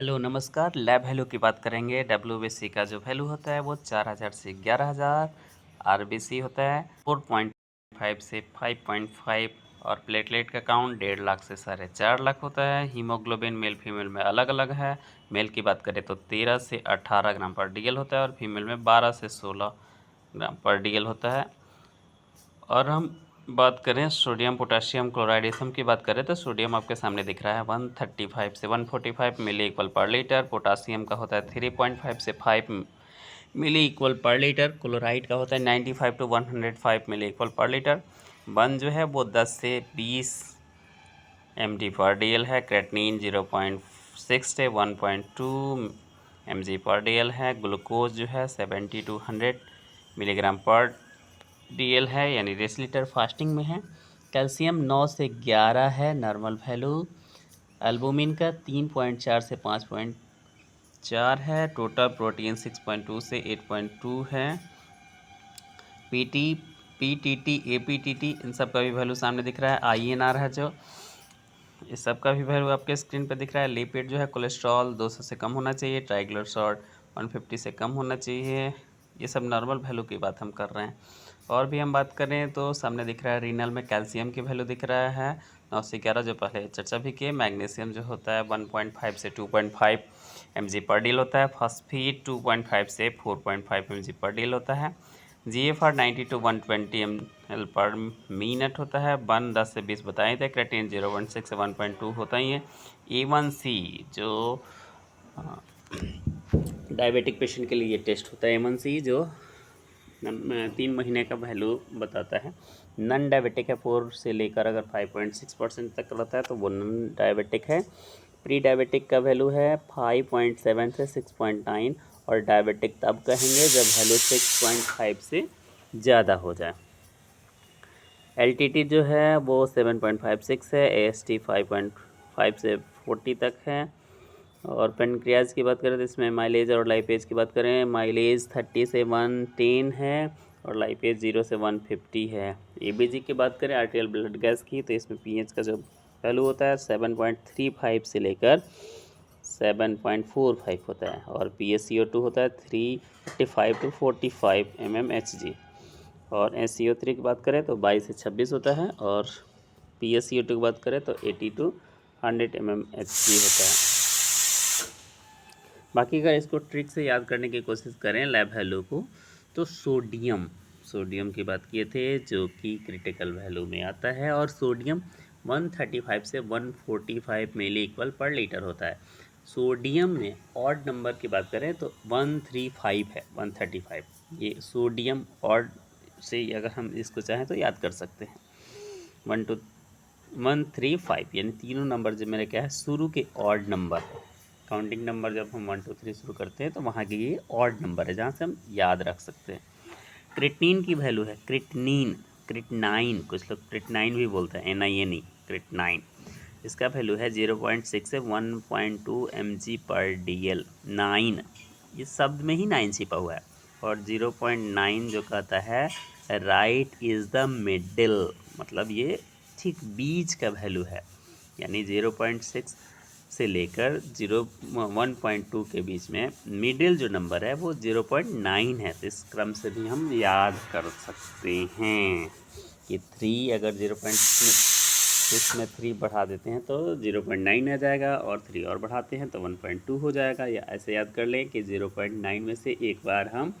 Hello नमस्कार। Lab value की बात करेंगे। डब्ल्यूबीसी का जो वैल्यू होता है वो 4000 से 11000, आरबीसी होता है 4.5 से 5.5 और प्लेटलेट का काउंट 1.5 लाख से 4.5 लाख होता है। हीमोग्लोबिन मेल फीमेल में अलग अलग है। मेल की बात करें तो 13 से 18 ग्राम पर डीएल होता है और फीमेल में 12 से 16 ग्राम पर डीएल होता है। और हम बात करें सोडियम पोटाशियम क्लोराइड इसम की बात करें तो सोडियम आपके सामने दिख रहा है 135 से 145 मिली इक्वल पर लीटर। पोटासियम का होता है 3.5 से 5 milli equal per litre. Chloride का होता है 95 to 105 milli equal per litre. One जो है वो 10 से 20 mg पर डीएल है। क्रेटनिन 0.6 से 1.2 mg पर डीएल है। ग्लूकोज जो है 70 टू 100 मिलीग्राम पर डीएल है, यानी डेसीलीटर फास्टिंग में है। कैल्शियम 9 से 11 है नॉर्मल वैल्यू। एल्बुमिन का 3.4 से 5.4 है। टोटल प्रोटीन 6.2 से 8.2 है। पीटीटी एपीटीटी इन सब का भी वैल्यू सामने दिख रहा है। आईएनआर है जो इस सब का भी वैल्यू आपके स्क्रीन पर दिख रहा है। लिपिड जो है कोलेस्ट्रॉल 200 से कम होना चाहिए। ट्राइग्लिसराइड 150 से कम होना चाहिए। ये सब नॉर्मल वैल्यू की बात हम कर रहे हैं। और भी हम बात करें तो सामने दिख रहा है रीनल में कैल्शियम की वैल्यू दिख रहा है 9 से 11, जो पहले चर्चा भी किए। मैग्नीशियम जो होता है 1.5 से 2.5 mg पर डील होता है। फॉस्फेट 2.5 से 4.5 mg पर डील होता है। GFR 90 to 120 ml per minute होता है। 10 से 20 बताए थे। क्रेटिन 0.6 से 1.2 होता ही है। A1C जो डायबिटिक पेशेंट के लिए ये टेस्ट होता है। A1C जो 3 महीने का वैल्यू बताता है। नॉन डायबिटिक है 4 से लेकर अगर 5.6% तक रहता है तो वो नॉन डायबिटिक है। प्री डायबिटिक का वैल्यू है 5.7 से 6.9 और डायबिटिक तब कहेंगे जब वैल्यू 6.5 से ज़्यादा हो जाए। LTT जो है वो 7.56 है। AST 5.5 से 40 तक है। और पेनक्रियाज की बात करें तो इसमें माइलेज और लाइपेज की बात करें, माइलेज 30 से 110 है और लाइपेज 0 से 150 है। ABG की बात करें आर्टियल ब्लड गैस की तो इसमें पीएच का जो वैल्यू होता है 7.35 से लेकर 7.45 होता है। और PaCO2 होता है 355 टू 45 mmHg। और SCO3 की बात करें तो 22 से 26 होता है। और PaCO2 की बात करें तो 80 टू 100 mmHg होता है। बाकी अगर इसको ट्रिक से याद करने की कोशिश करें लैब वैल्यू को तो सोडियम की बात किए थे जो कि क्रिटिकल वैल्यू में आता है। और सोडियम 135 से 145 मिली इक्वल पर लीटर होता है। सोडियम में ऑड नंबर की बात करें तो 135 है। 135 ये सोडियम ऑड से अगर हम इसको चाहें तो याद कर सकते हैं। 135 यानी तीनों नंबर जो मेरे क्या है शुरू के ऑड नंबर है। काउंटिंग नंबर जब हम 1 2 3 शुरू करते हैं तो वहाँ की ये ऑड नंबर है जहाँ से हम याद रख सकते हैं। क्रिटनीन की वैल्यू है क्रिटनाइन, कुछ लोग क्रिटनाइन भी बोलते हैं, NINE क्रिटनाइन। इसका वैल्यू है 0.6 से 1.2 mg पर DL। 9 इस शब्द में ही 9 छिपा हुआ है। और 0.9 जो कहता है राइट इज़ द मिडिल, मतलब ये ठीक बीच का वैल्यू है। यानी 0.6 से लेकर 1.2 के बीच में मिडिल जो नंबर है वो 0.9 है। तो इस क्रम से भी हम याद कर सकते हैं कि 3 अगर 0.6 में 3 बढ़ा देते हैं तो 0.9 आ जाएगा और 3 और बढ़ाते हैं तो 1.2 हो जाएगा। या ऐसे याद कर लें कि 0.9 में से एक बार हम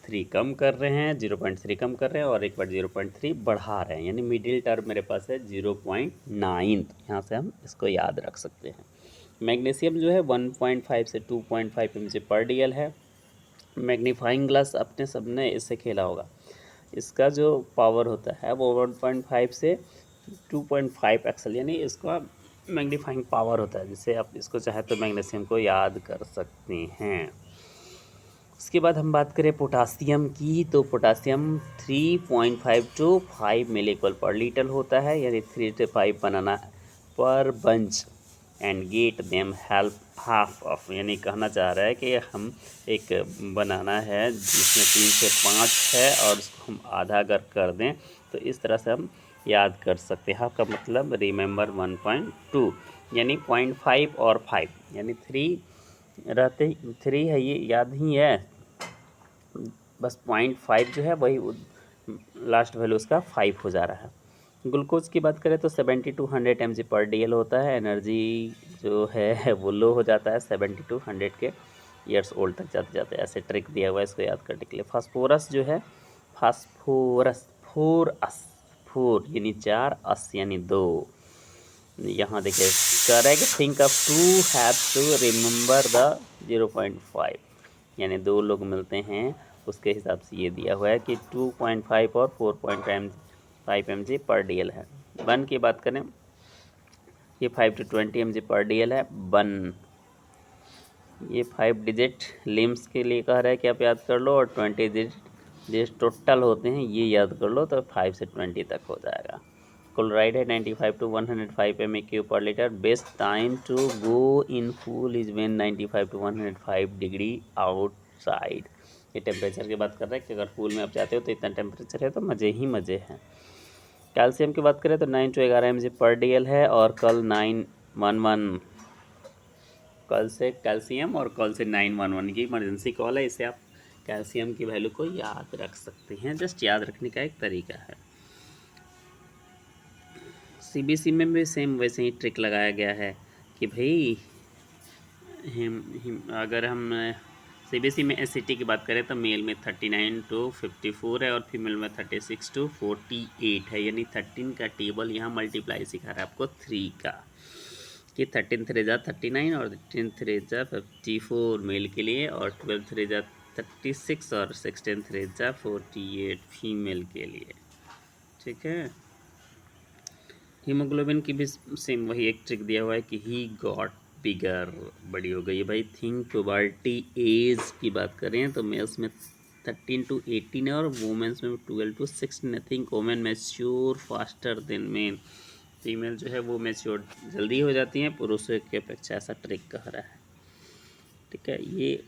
3 कम कर रहे हैं, 0.3 कम कर रहे हैं और एक बार 0.3 बढ़ा रहे हैं, यानी मिडिल टर्म मेरे पास है 0.9। यहाँ से हम इसको याद रख सकते हैं। मैग्नीशियम जो है 1.5 से 2.5 mg पर DL है। मैग्नीफाइंग ग्लास अपने सब ने इससे खेला होगा। इसका जो पावर होता है वो 1.5 से 2.5 एक्सल, यानी इसका मैग्नीफाइंग पावर होता है, जिससे आप इसको चाहे तो मैग्नीशियम को याद कर सकते हैं। उसके बाद हम बात करें पोटासियम की तो potassium 3.5 to 5 milli equal per litre होता है, यानी 3 से 5 बनाना पर bunch and get them help half of, यानी कहना चाह रहा है कि हम एक बनाना है जिसमें 3 से 5 है और उसको हम आधा अगर कर दें तो इस तरह से हम याद कर सकते हैं। हाफ का मतलब रिमेंबर 1.2। यानी 0.5 और 5 यानी 3 रहते 3 है, ये याद ही है, बस 0.5 जो है वही लास्ट वैल्यू उसका 5 हो जा रहा है। ग्लूकोज की बात करें तो 70 to 100 mg पर DL होता है। एनर्जी जो है वो लो हो जाता है 70 to 100 के ईयर्स ओल्ड तक जाते जाते। ऐसे ट्रिक दिया हुआ है इसको याद करने के लिए। फास्फोरस जो है, फास्फोरस, फोर यानी 4, अस यानी 2। यहाँ देखिए, correct think of to have to remember the 0.5 यानी 2 लोग मिलते हैं, उसके हिसाब से ये दिया हुआ है कि 2.5 और 4.5 mg पर DL है। बन की बात करें, ये 5 to 20 mg पर DL है। बन ये 5 डिजिट लिम्स के लिए कह रहा है कि आप याद कर लो, और 20 डिजिट टोटल होते हैं ये याद कर लो, तो 5 से 20 तक हो जाएगा। क्लोराइड है 95 to 105 MEQ per litre. Best time to go in pool is when 95 to 105 degree outside. ये टेम्परेचर की बात कर रहे हैं कि अगर फूल में आप जाते हो तो इतना टेम्परेचर है तो मज़े ही मज़े हैं। कैल्शियम की बात करें तो 9 to 11 mg पर DL है। और कल 911 कल से कैल्शियम और कल से 911 की इमरजेंसी कॉल है। इसे आप कैल्शियम की वैल्यू को याद रख सकते हैं, जस्ट याद रखने का एक तरीका है। CBC में भी सेम वैसे ही ट्रिक लगाया गया है कि भाई अगर हम CBC में SCT की बात करें तो मेल में 39 to 54 है और फीमेल में 36 to 48 है। यानी 13 का टेबल यहाँ मल्टीप्लाई सिखा रहा है आपको 3 का, कि 13 3 जा 39 और 13 3 जा 54 मेल के लिए, और 12 3 जा 36 और 16 3 जा 48 फीमेल के लिए। ठीक है। हीमोग्लोबिन की भी सेम वही एक ट्रिक दिया हुआ है कि ही गॉट बिगर, बड़ी हो गई है भाई। थिंक प्यूबर्टी एज की बात करें तो मेल्स में 13 to 18 है और वुमेन्स में 12 to 16। I think women mature faster than main. Female जो है वो मैच्योर जल्दी हो जाती हैं पुरुषों की अपेक्षा, ऐसा ट्रिक कह रहा है। ठीक है। ये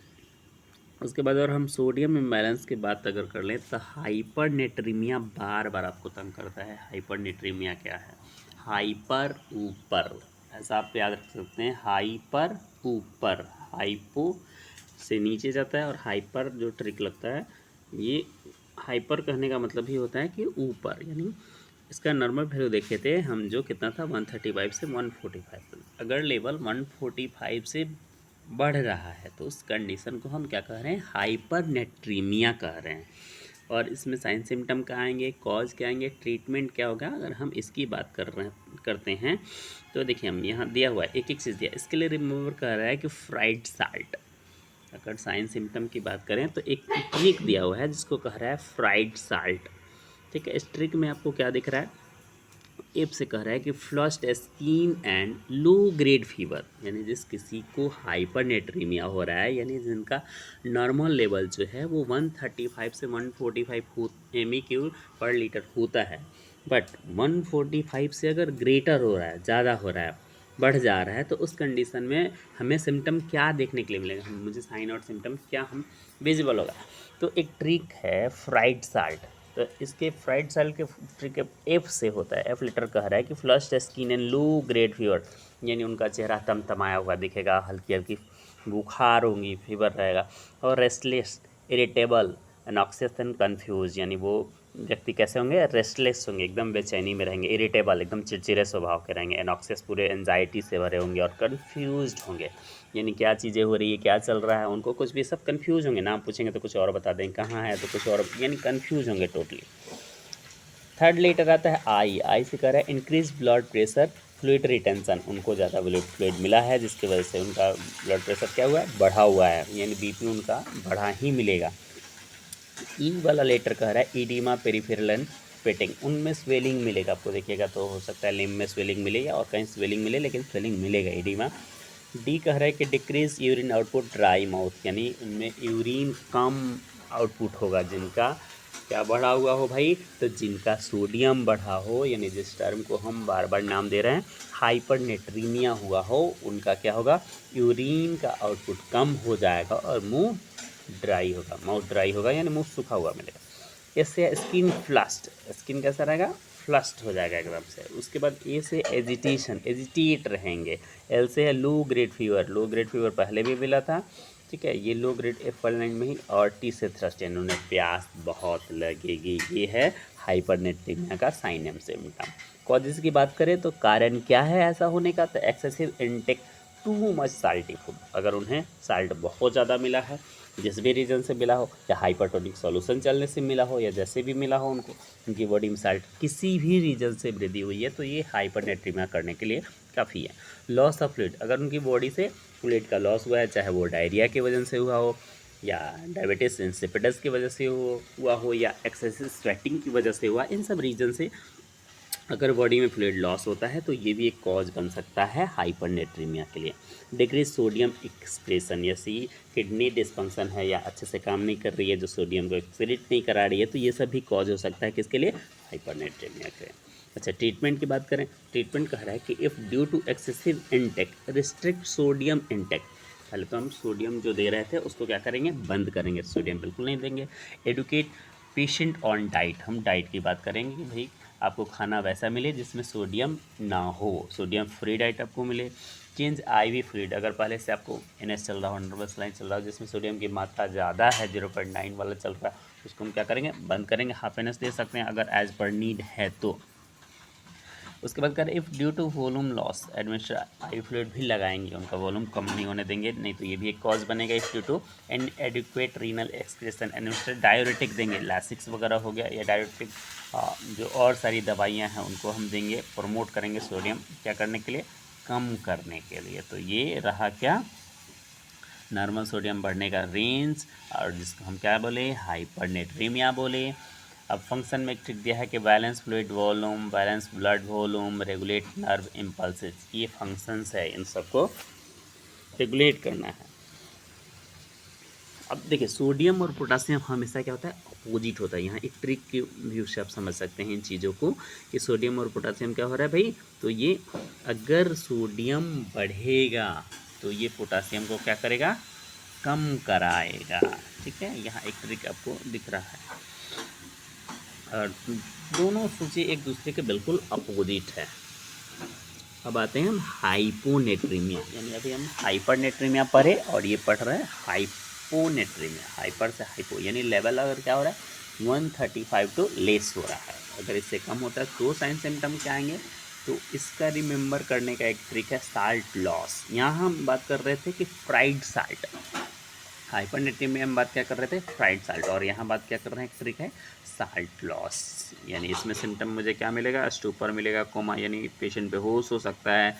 उसके बाद और हम सोडियम इम्बैलेंस की बात अगर कर लें तो हाइपरनेट्रीमिया बार बार आपको तंग करता है। हाइपरनेट्रीमिया क्या है? हाइपर ऊपर, ऐसा आप याद रख सकते हैं। हाइपर ऊपर, हाइपो से नीचे जाता है और हाइपर जो ट्रिक लगता है, ये हाइपर कहने का मतलब ही होता है कि ऊपर, यानी इसका नॉर्मल वैल्यू देखे थे हम जो कितना था 135 से 145। अगर लेवल 145 से बढ़ रहा है तो उस कंडीशन को हम क्या कह रहे हैं? हाइपरनेट्रीमिया कह रहे हैं। और इसमें साइन सिम्टम क्या आएंगे, कॉज क्या आएंगे, ट्रीटमेंट क्या होगा, अगर हम इसकी बात करते हैं तो देखिए हम यहाँ दिया हुआ है एक एक चीज़ दिया। इसके लिए रिमूवर कह रहा है कि फ्राइड साल्ट। अगर साइन सिम्टम की बात करें तो एक ट्रिक दिया हुआ है जिसको कह रहा है फ्राइड साल्ट। ठीक है। इस ट्रिक में आपको क्या दिख रहा है? एप से कह रहा है कि flushed skin and low grade fever, यानी जिस किसी को हाइपरनेट्रीमिया हो रहा है, यानी जिनका नॉर्मल लेवल जो है वो 135 से 145 MEQ पर लीटर होता है, बट 145 से अगर ग्रेटर हो रहा है, ज़्यादा हो रहा है, बढ़ जा रहा है, तो उस कंडीशन में हमें सिम्टम क्या देखने के लिए मिलेगा? मुझे साइन और सिम्टम क्या हम विजिबल होगा? तो एक ट्रिक है फ्राइड साल्ट। तो इसके फ्राइड साल्ट के ट्रिक एफ से होता है। एफ लीटर कह रहा है कि flushed skin and low grade fever, यानी उनका चेहरा तमतमाया हुआ दिखेगा, हल्की हल्की बुखार होंगी, फीवर रहेगा, और restless, irritable, noxious and confuse, यानी वो व्यक्ति कैसे होंगे? रेस्टलेस होंगे, एकदम बेचैनी में रहेंगे, इरिटेबल, एकदम चिड़चिड़े स्वभाव के रहेंगे, एनॉक्सियस, पूरे एंजाइटी से भरे होंगे, और कन्फ्यूज्ड होंगे, यानी क्या चीज़ें हो रही है, क्या चल रहा है, उनको कुछ भी सब कन्फ्यूज होंगे। नाम पूछेंगे तो कुछ और बता देंगे, कहाँ है तो कुछ और, यानी कन्फ्यूज होंगे टोटली। थर्ड लेटर आता है आई। आई से कह रहा है increase blood pressure, fluid retention, उनको ज़्यादा फ्लूइड मिला है जिसकी वजह से उनका ब्लड प्रेशर क्या हुआ है? बढ़ा हुआ है, यानी BP उनका बढ़ा ही मिलेगा। ई वाला लेटर कह रहा है ईडिमा, पेरिफेरल एंड स्वेटिंग, उनमें स्वेलिंग मिलेगा आपको। देखिएगा तो हो सकता है लिम्ब में स्वेलिंग मिले या और कहीं स्वेलिंग मिले, लेकिन स्वेलिंग मिलेगा ईडिमा। डी कह रहा है कि decrease urine output, dry mouth, यानी उनमें यूरिन कम आउटपुट होगा। जिनका क्या बढ़ा हुआ हो भाई? तो जिनका सोडियम बढ़ा हो, यानी जिस टर्म को हम बार बार नाम दे रहे हैं हाइपरनेट्रीमिया हुआ हो, उनका क्या होगा? यूरिन का आउटपुट कम हो जाएगा और मुंह ड्राई होगा, माउथ ड्राई होगा, यानी मुंह सूखा हुआ मिलेगा। इससे स्किन फ्लश्ड, स्किन कैसा रहेगा? फ्लस्ट हो जाएगा एकदम से। उसके बाद ए से एजिटेशन, एजिटेट रहेंगे। एल से है low grade fever, low grade fever पहले भी मिला था, ठीक है, ये लो ग्रेड F1 लाइन में ही। और टी से थ्रस्ट, यानी उन्हें प्यास बहुत लगेगी, ये है हाइपरनेट्रीमिया का साइन एंड सिम्टम। कॉजेस की बात करें तो कारण क्या है ऐसा होने का, तो excessive intake too much salty food, अगर उन्हें साल्ट बहुत ज़्यादा मिला है, जिस भी रीज़न से मिला हो, या हाइपरटोनिक सॉल्यूशन चलने से मिला हो, या जैसे भी मिला हो उनको, उनकी बॉडी में साल्ट किसी भी रीज़न से वृद्धि हुई है, तो ये हाइपरनेट्रीमिया करने के लिए काफ़ी है। लॉस ऑफ फ्लूइड, अगर उनकी बॉडी से फ्लूइड का लॉस हुआ है, चाहे वो डायरिया की वजह से हुआ हो, या डायबिटीज इंसिपिडस की वजह से हुआ हो, या एक्सेसिव स्वेटिंग की वजह से हुआ, इन सब रीजन से अगर बॉडी में फ्लूइड लॉस होता है तो ये भी एक कॉज बन सकता है हाइपरनेट्रीमिया के लिए। डिक्रीज सोडियम एक्सप्रेशन, जैसे किडनी डिस्फंक्शन है या अच्छे से काम नहीं कर रही है, जो सोडियम को एक्सक्रीट नहीं करा रही है, तो ये सब भी कॉज हो सकता है किसके लिए, हाइपरनेट्रीमिया के। अच्छा, ट्रीटमेंट की बात करें, ट्रीटमेंट कह रहा है कि if due to excessive intake restrict sodium intake, पहले तो हम सोडियम जो दे रहे थे उसको क्या करेंगे, बंद करेंगे, सोडियम बिल्कुल नहीं देंगे। एडुकेट पेशेंट ऑन डाइट, हम डाइट की बात करेंगे कि भाई आपको खाना वैसा मिले जिसमें सोडियम ना हो, सोडियम फ्री डाइट आपको मिले। चेंज आईवी फ्लूइड, अगर पहले से आपको NS चल रहा हो, नर्वस लाइन चल रहा हो, जिसमें सोडियम की मात्रा ज़्यादा है, 0.9 वाला चल रहा है, उसको हम क्या करेंगे, बंद करेंगे। हाफ NS दे सकते हैं अगर एज पर नीड है तो। उसके बाद करें if due to volume loss administer I fluid भी लगाएंगे, उनका वॉल्यूम कम नहीं होने देंगे, नहीं तो ये भी एक कॉज बनेगा। If due to an adequate renal excretion administer diuretic देंगे, लैसिक्स वगैरह हो गया, या डायोरेटिक जो और सारी दवाइयाँ हैं उनको हम देंगे, प्रमोट करेंगे सोडियम क्या करने के लिए, कम करने के लिए। तो ये रहा क्या, नॉर्मल सोडियम बढ़ने का रेंज, और जिसको हम क्या बोले, हाइपरनेट्रीमिया बोले। अब फंक्शन में ट्रिक दिया है कि balance fluid volume, balance blood volume, regulate nerve impulses, ये फंक्शंस है, इन सबको रेगुलेट करना है। अब देखिए, सोडियम और पोटासियम हमेशा क्या होता है, अपोजिट होता है। यहाँ एक ट्रिक के व्यू से आप समझ सकते हैं इन चीज़ों को कि सोडियम और पोटासियम क्या हो रहा है भाई, तो ये अगर सोडियम बढ़ेगा तो ये पोटासियम को क्या करेगा, कम कराएगा, ठीक है। यहाँ एक ट्रिक आपको दिख रहा है, और दोनों सोचिए एक दूसरे के बिल्कुल अपोजिट है। अब आते हैं हम हाइपोनेट्रीमिया, यानी अभी हम हाइपरनेट्रीमिया पढ़े और ये पढ़ रहे हैं हाइपोनेट्रीमिया। हाइपर से हाइपो, यानी लेवल अगर क्या हो रहा है, 135 तो लेस हो रहा है, अगर इससे कम होता है तो साइन सिम्टम क्या आएंगे। तो इसका रिमेंबर करने का एक ट्रिक है साल्ट लॉस। यहाँ हम बात कर रहे थे कि फ्राइड साल्ट, हाइपरनेट्रीमिया में हम बात क्या कर रहे थे, फ्राइड साल्ट, और यहाँ बात क्या कर रहे हैं, एक ट्रिक है साल्ट लॉस। यानी इसमें सिम्टम मुझे क्या मिलेगा, स्टूपर मिलेगा, कोमा यानी पेशेंट बेहोश हो सकता है,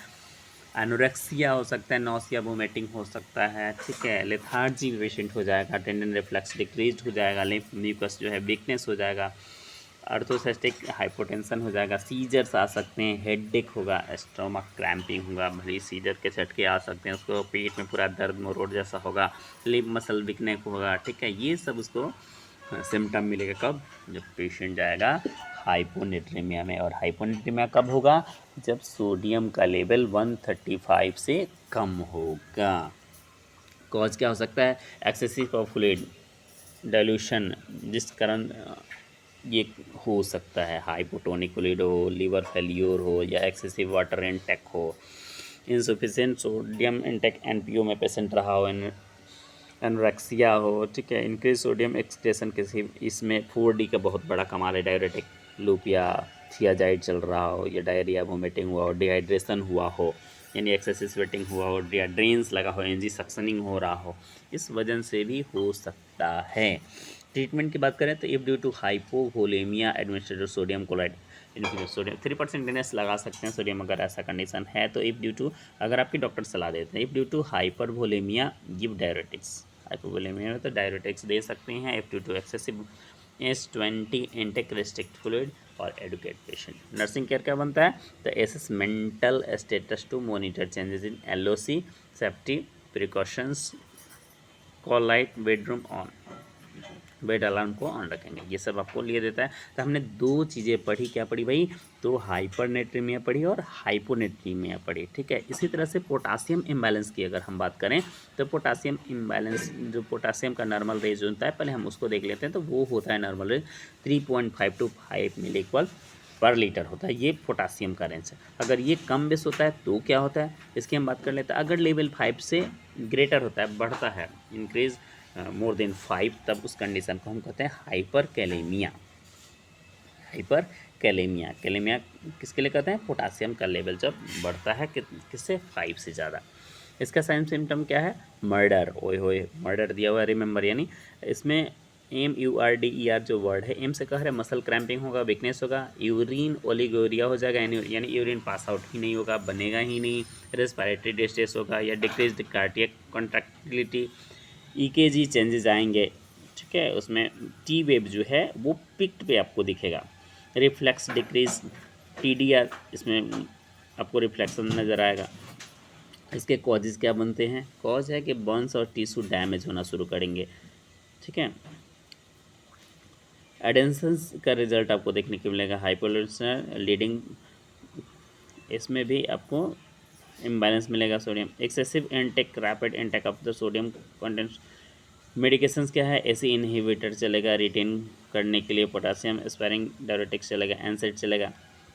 एनोरेक्सिया हो सकता है, नॉसिया वोमिटिंग हो सकता है, ठीक है, लेथार्जी पेशेंट हो जाएगा, टेंडन रिफ्लेक्स डिक्रीज हो जाएगा, लिम्फ म्यूकस जो है वीकनेस हो जाएगा, अर्थोसेस्टिक हाइपोटेंशन हो जाएगा, सीजर्स आ सकते हैं, हेडेक होगा, स्टोमक क्रैम्पिंग होगा, भली सीजर के झटके आ सकते हैं, उसको पेट में पूरा दर्द मरोड़ जैसा होगा, लिप मसल वीकनेस होगा, ठीक है, ये सब उसको सिम्टम मिलेगा कब, जब पेशेंट जाएगा हाइपोनेट्रीमिया में। और हाइपोनेट्रीमिया कब होगा, जब सोडियम का लेवल 135 से कम होगा। कॉज क्या हो सकता है, एक्सेसिव ऑफ फ्लूइड डाइल्यूशन, जिस कारण ये हो सकता है, हाइपोटोनिक फ्लूइड हो, लीवर फेल्यूर हो, या एक्सेसिव वाटर इनटेक हो, इनसफिशिएंट सोडियम इनटेक NPO में पेशेंट रहा हो, एनोरेक्सिया हो, ठीक है, इंक्रीज सोडियम एक्सक्रेशन, किसी इसमें 4D का बहुत बड़ा कमाल है, डायरेटिक लूप या थियाजाइड चल रहा हो, या डायरिया वोमिटिंग हुआ हो, डिहाइड्रेशन हुआ हो, यानी एक्सेसिव स्वेटिंग हुआ हो, ड्रेन्स लगा हो, एनर्जी सक्सनिंग हो रहा हो, इस वजह से भी हो सकता है। ट्रीटमेंट की बात करें तो if due to hypovolemia administrated sodium chloride, sodium 3% NS लगा सकते हैं सोडियम, अगर ऐसा कंडीशन है तो। इफ़ ड्यू टू, अगर आपके डॉक्टर सलाह देते हैं, if due to hypervolemia give diuretics, hypovolemia में तो डायरेटिक्स दे सकते हैं। If due to excessive S20 intake restrict fluid और एडुकेट पेशेंट। नर्सिंग केयर क्या बनता है, तो assess mental status to monitor changes in LOC, safety precautions, call light, bedroom on, bed alarm को ऑन रखेंगे, ये सब आपको लिए देता है। तो हमने दो चीज़ें पढ़ी, क्या पढ़ी भाई, तो हाइपरनेट्रीमिया पढ़ी और हाइपोनेट्रीमिया पढ़ी, ठीक है। इसी तरह से पोटासियम इम्बैलेंस की अगर हम बात करें तो पोटासियम इम्बैलेंस, जो पोटासियम का नॉर्मल रेंज होता है, पहले हम उसको देख लेते हैं। तो वो होता है normal range 3.5 to 5 milli equal per litre होता है, ये पोटासियम का रेंज है। अगर ये कम बेस होता है तो क्या होता है, इसकी हम बात कर लेते हैं। अगर लेवल 5 से ग्रेटर होता है, बढ़ता है, इंक्रीज मोर देन 5, तब उस कंडीशन को हम कहते हैं hyper kalaemia. Hyper kalaemia, kalaemia किसके लिए कहते हैं, पोटासियम का लेवल जब बढ़ता है किससे, 5 से ज़्यादा। इसका साइन सिम्टम क्या है, मर्डर, ओए होए मर्डर दिया हुआ है, रिमेंबर, यानी इसमें MURDER जो वर्ड है, एम से कह रहे हैं मसल क्रैम्पिंग होगा, वीकनेस होगा, यूरिन ओलिगोरिया हो जाएगा, यानी यूरिन पास आउट ही नहीं होगा, बनेगा ही नहीं, रेस्पिरेटरी डिस्ट्रेस होगा या decreased cardiac contractility, EKG changes आएंगे, ठीक है। उसमें टी वेव जो है वो पिक्ड पे आपको दिखेगा, रिफ्लेक्स डिक्रीज, TDR, इसमें आपको रिफ्लेक्शन नज़र आएगा। इसके कॉजेज़ क्या बनते हैं, कॉज है कि बॉन्स और टिश्यू डैमेज होना शुरू करेंगे, ठीक है। एडेंसन्स का रिजल्ट आपको देखने को मिलेगा, हाइपोटेंशन लीडिंग, इसमें भी आपको इम्बैलेंस मिलेगा, sodium excessive intake, rapid intake of the sodium content. Medications क्या है, एसी इनहिबिटर चलेगा रिटेन करने के लिए, पोटासियम स्पेरिंग डायरेटिक्स चलेगा, एनसेड चलेगा,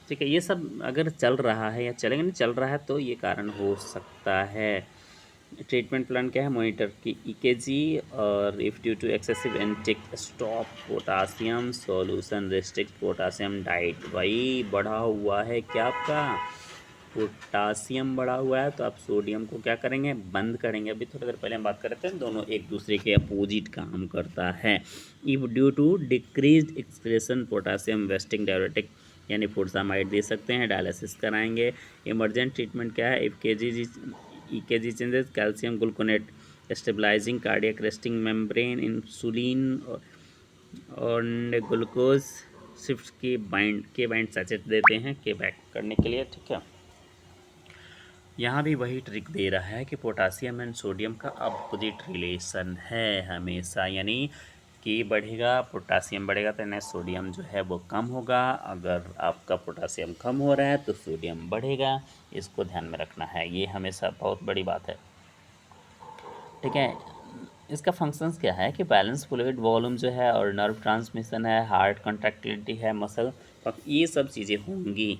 ठीक है। ये सब अगर चल रहा है या चलेगा नहीं चल रहा है तो ये कारण हो सकता है। ट्रीटमेंट प्लान क्या है, मॉनिटर की EKG, और if due to excessive intake stop potassium solution, restrict potassium diet. भाई बढ़ा हुआ है क्या आपका पोटासियम बढ़ा हुआ है तो आप सोडियम को क्या करेंगे, बंद करेंगे। अभी थोड़ी देर पहले हम बात कर रहे थे, दोनों एक दूसरे के अपोजिट काम करता है। If due to decrease excretion potassium wasting diuretic, यानी फुरसामाइड दे सकते हैं, डायलिसिस कराएंगे। इमरजेंट ट्रीटमेंट क्या है, if EKG changes, calcium gluconate stabilizing cardiac resting membrane, insulin और ग्लूकोज शिफ्ट के बाइंड सचेत देते हैं के बैक करने के लिए, ठीक है। यहाँ भी वही ट्रिक दे रहा है कि पोटासियम एंड सोडियम का अपोजिट रिलेशन है हमेशा, यानी कि बढ़ेगा पोटासियम बढ़ेगा तो यानी सोडियम जो है वो कम होगा, अगर आपका पोटासियम कम हो रहा है तो सोडियम बढ़ेगा, इसको ध्यान में रखना है, ये हमेशा बहुत बड़ी बात है, ठीक है। इसका फंक्शंस क्या है कि बैलेंस फ्लूइड वॉल्यूम जो है और नर्व ट्रांसमिशन है, हार्ट कंट्रैक्टिलिटी है, मसल, ये सब चीज़ें होंगी।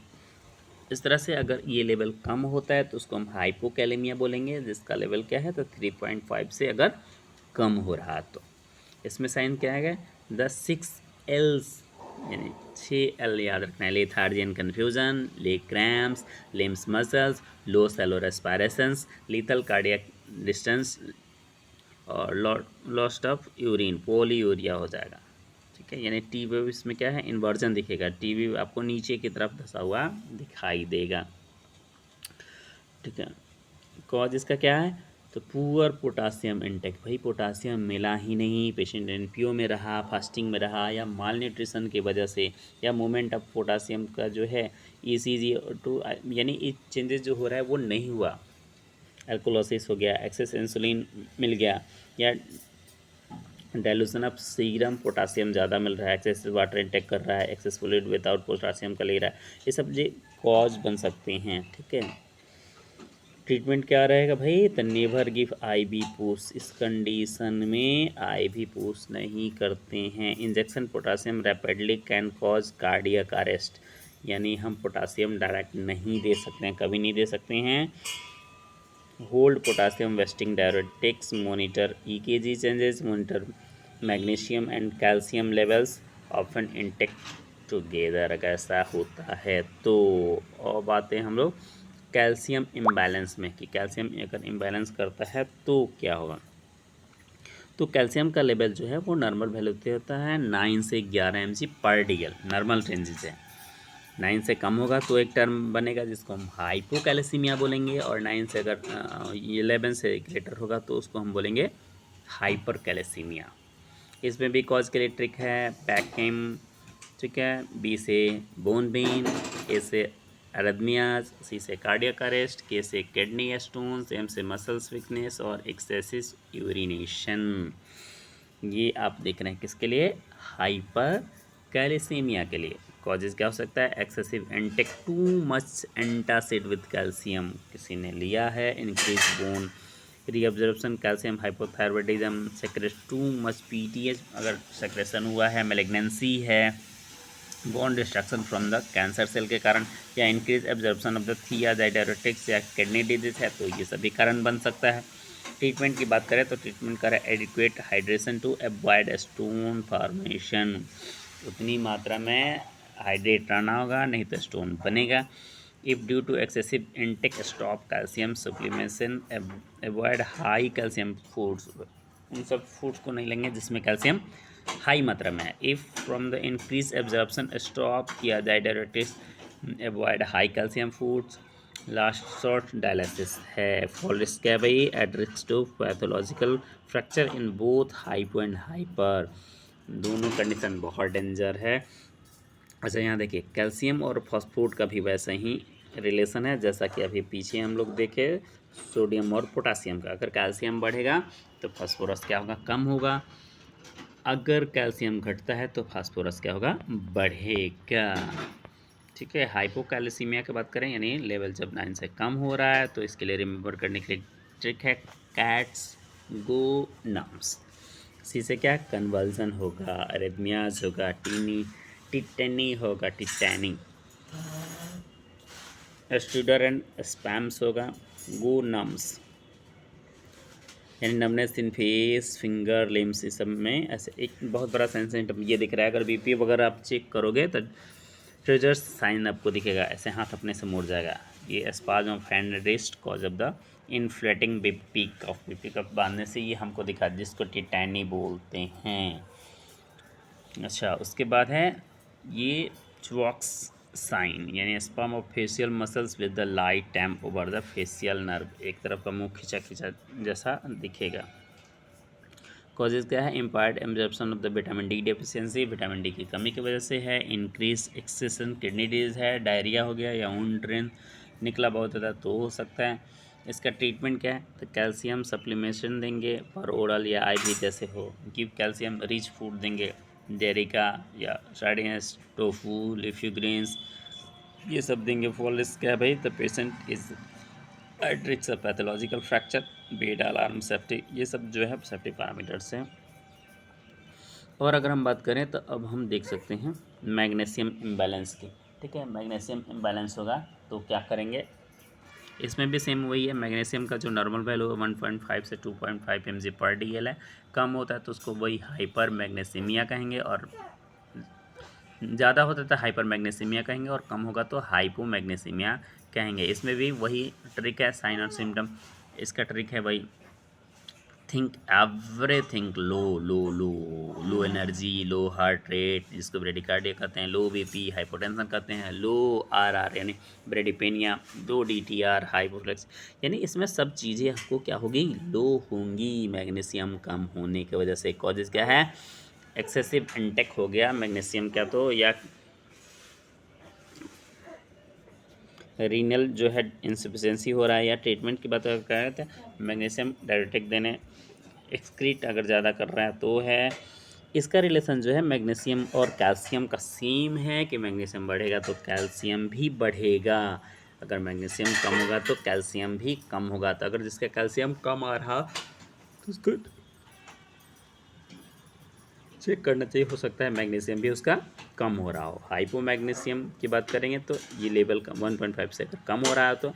इस तरह से अगर ये लेवल कम होता है तो उसको हम हाइपोकैलेमिया बोलेंगे, जिसका लेवल क्या है तो 3.5 से अगर कम हो रहा तो। इसमें साइन क्या है, द 6Ls, यानी 6L याद रखना है, lethargy and confusion, leg cramps, limbs muscles, low shallow respirations, lethal cardiac distance और लॉस्ट ऑफ यूरिन, पोलीयूरिया हो जाएगा, ठीक है। यानी टी वेव इसमें क्या है, इन्वर्जन दिखेगा, टी वेव आपको नीचे की तरफ धंसा हुआ दिखाई देगा, ठीक है। कॉज इसका क्या है, तो पुअर पोटासियम इनटेक, भाई पोटासियम मिला ही नहीं, पेशेंट NPO में रहा, फास्टिंग में रहा, या माल न्यूट्रिशन की वजह से, या मूवमेंट ऑफ पोटासियम का जो है ECG टू, यानी ये चेंजेस जो हो रहा है वो नहीं हुआ, एल्कोलोसिस हो गया, एक्सेस इंसुलिन मिल गया, या डाइल्यूशन ऑफ सीरम पोटासियम ज़्यादा मिल रहा है, एक्सेस वाटर इंटेक कर रहा है, एक्सेस फ्लूइड विदाउट पोटासियम का ले रहा है, ये सब जो कॉज बन सकते हैं, ठीक है। ट्रीटमेंट क्या रहेगा भाई, तो नेवर गिव IV पुश, इस कंडीशन में IV पुश नहीं करते हैं। Injection potassium rapidly can cause cardiac arrest, यानी हम पोटासियम डायरेक्ट नहीं दे सकते हैं, कभी नहीं दे सकते हैं। Hold potassium wasting diuretics, monitor EKG changes, monitor magnesium and calcium levels, often intake together, अगर ऐसा होता है तो। और बातें हम लोग कैल्शियम इम्बैलेंस में, कि कैल्शियम अगर इम्बैलेंस करता है तो क्या होगा, तो कैल्शियम का लेवल जो है वो नॉर्मल वैल्यू होता है 9 से 11 mg पर DL, नॉर्मल रेंजेस है। 9 से कम होगा तो एक टर्म बनेगा जिसको हम हाइपोकैलेसीमिया बोलेंगे, और 9 से अगर 11 से ग्रेटर होगा तो उसको हम बोलेंगे हाइपर कैलेसीमिया। इसमें भी कॉज के लिए ट्रिक है, पैकेम, ठीक है, B से बोन पेन, A से अरेथमियाज, C से कार्डियक अरेस्ट, K से किडनी स्टोन्स, M से मसल्स वीकनेस और एक्सेसिव यूरिनेशन। ये आप देख रहे हैं किसके लिए, हाइपर कैल्सीमिया के लिए। कॉजेज क्या हो सकता है, excessive intake, too much antacid with calcium, किसी ने लिया है, increase bone reabsorption, calcium hypothyroidism, secrete too much PTH, अगर सेक्रेशन हुआ है, मेलिग्नेंसी है, bone destruction from the cancer cell के कारण, या increase absorption of the thiazide diuretics या किडनी डिजीज है, तो ये सभी कारण बन सकता है। ट्रीटमेंट की बात करें तो ट्रीटमेंट करें adequate hydration to avoid stone formation, उतनी मात्रा में हाइड्रेट रहना होगा, नहीं तो स्टोन बनेगा। If due to excessive intake stop calcium supplementation, avoid high calcium foods, उन सब फूड्स को नहीं लेंगे जिसमें कैल्शियम हाई मात्रा में है। If from the increase absorption stop किया जाए diuretics, avoid high calcium foods. Last short dialysis है। फॉल रिस्क है भाई, at risk to pathological fracture in both hypo and hyper, दोनों कंडीशन बहुत डेंजर है। अच्छा यहाँ देखिए कैल्शियम और फॉस्फोट का भी वैसे ही रिलेशन है जैसा कि अभी पीछे हम लोग देखे सोडियम और पोटासियम का। अगर कैल्शियम बढ़ेगा तो फास्फोरस क्या होगा, कम होगा। अगर कैल्शियम घटता है तो फास्फोरस क्या होगा, बढ़ेगा। ठीक है, हाइपोकैल्सीमिया की बात करें यानी लेवल जब 9 से कम हो रहा है तो इसके लिए रिमेंबर करने के लिए ट्रिक है कैट्स गो नम्स। सी से क्या कन्वर्जन होगा, अरेथमियाज होगा, टिटेनी होगा, टिटैनी, स्टूडर एंड स्पैम्स होगा, गो नम्स यानी नमनेस इन फेस फिंगर लिम्स, इस सब में ऐसे एक बहुत बड़ा साइन सिम्टम ये दिख रहा है। अगर बीपी वगैरह आप चेक करोगे तो ट्रिजर्स साइन आपको दिखेगा, ऐसे हाथ अपने से मुड़ जाएगा। ये spasm of hand wrist cause of the inflating BP cuff, BP cuff बांधने से ये हमको दिखा, जिसको टिटैनी बोलते हैं। अच्छा उसके बाद है ये च्वॉक्स साइन यानी sperm of facial muscles with the light temp over the facial nerve, एक तरफ का मुंह खिंचा खिंचा जैसा दिखेगा। कॉजेज क्या है, impaired absorption of the vitamin D deficiency, vitamin D की कमी की वजह से है। इंक्रीज एक्सेसन किडनी डिजीज है, डायरिया हो गया या ऊन ड्रेन निकला बहुत ज़्यादा तो हो सकता है। इसका ट्रीटमेंट क्या है, तो कैल्शियम सप्लीमेशन देंगे और ओरल या आईवी जैसे हो, गिव कैल्शियम रिच फूड देंगे, डेयरी का या सार्डिनस, टोफू, लीफी ग्रीन्स ये सब देंगे। फॉल रिस्क क्या है भाई, the patient is at risk of pathological fracture, bed alarm, safety, ये सब जो है सेफ्टी पैरामीटर्स हैं। और अगर हम बात करें तो अब हम देख सकते हैं मैग्नीशियम इम्बैलेंस की। ठीक है, मैग्नीशियम इम्बैलेंस होगा तो क्या करेंगे, इसमें भी सेम वही है। मैग्नीशियम का जो नॉर्मल वैल्यू है 1.5 से 2.5 mg पर DL है, कम होता है तो उसको वही हाइपर मैग्नीसीमिया कहेंगे, और ज़्यादा होता है तो हाइपर मैग्नीसीमिया कहेंगे, और कम होगा तो हाइपोमैग्नीसीमिया कहेंगे। इसमें भी वही ट्रिक है, साइन और सिम्टम। इसका ट्रिक है भाई, थिंक एवरीथिंग लो लो लो, लो एनर्जी, लो हार्ट रेट जिसको ब्रेडिकार्डिया कहते हैं, लो बीपी, हाइपोटेंशन कहते हैं, लो आरआर यानी ब्रेडिपेनिया, लो डीटीआर हाइपोफ्लेक्स, यानी इसमें सब चीज़ें आपको क्या होगी, लो होंगी मैग्नीशियम कम होने की वजह से। कॉजेज क्या है, एक्सेसिव इंटेक हो गया मैग्नीशियम क्या तो, या रीनल जो है इंसफिशेंसी हो रहा है, या ट्रीटमेंट की बात करें तो मैग्नीशियम डायरेटिक देने, एक्सक्रीट अगर ज़्यादा कर रहा है तो है। इसका रिलेशन जो है मैग्नीशियम और कैल्शियम का सेम है कि मैग्नीशियम बढ़ेगा तो कैल्शियम भी बढ़ेगा, अगर मैग्नीशियम कम होगा तो कैल्शियम भी कम होगा। तो अगर जिसका कैल्शियम कम आ रहा तो उसको चेक करना चाहिए, हो सकता है मैग्नीशियम भी उसका कम हो रहा हो। हाइपोमैग्नीशियम की बात करेंगे तो ये लेवल का 1.5 से अगर कम हो रहा है तो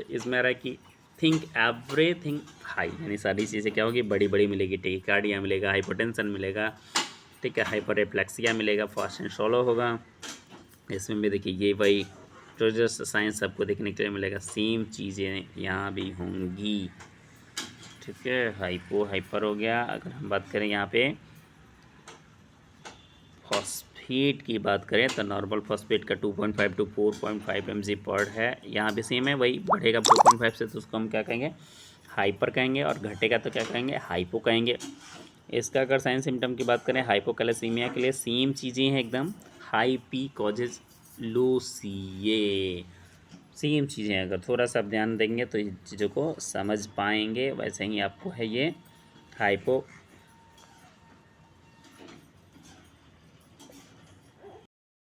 इसमें आ रहा है कि थिंक एवरीथिंग हाई, यानी सारी चीज़ें क्या होगी, बड़ी बड़ी मिलेगी, टेकिकार्डिया मिलेगा, हाइपोटेंशन मिलेगा, ठीक है, हाइपर एप्लेक्सिया मिलेगा, फास्ट एंड शॉलो होगा। इसमें भी देखिए ये वही ट्रोजर्स साइंस सबको देखने के लिए मिलेगा, सेम चीज़ें यहाँ भी होंगी। ठीक है, हाइपो हाइपर हो गया। अगर हम बात करें यहाँ पे फॉस्फेट की बात करें तो नॉर्मल फॉस्फेट का 2.5 टू 4.5 mg पर है, यहाँ भी सेम है, वही बढ़ेगा 4.5 से तो उसको हम क्या कहेंगे, हाइपर कहेंगे, और घटेगा तो क्या कहेंगे, हाइपो कहेंगे। इसका अगर साइन सिम्टम की बात करें हाइपोकैलेसीमिया के लिए सेम चीज़ें हैं एकदम, हाई पी कॉजेज लो सी, ये सेम चीज़ें हैं। अगर थोड़ा सा ध्यान देंगे तो इन चीज़ों को समझ पाएंगे। वैसे ही आपको है ये हाइपो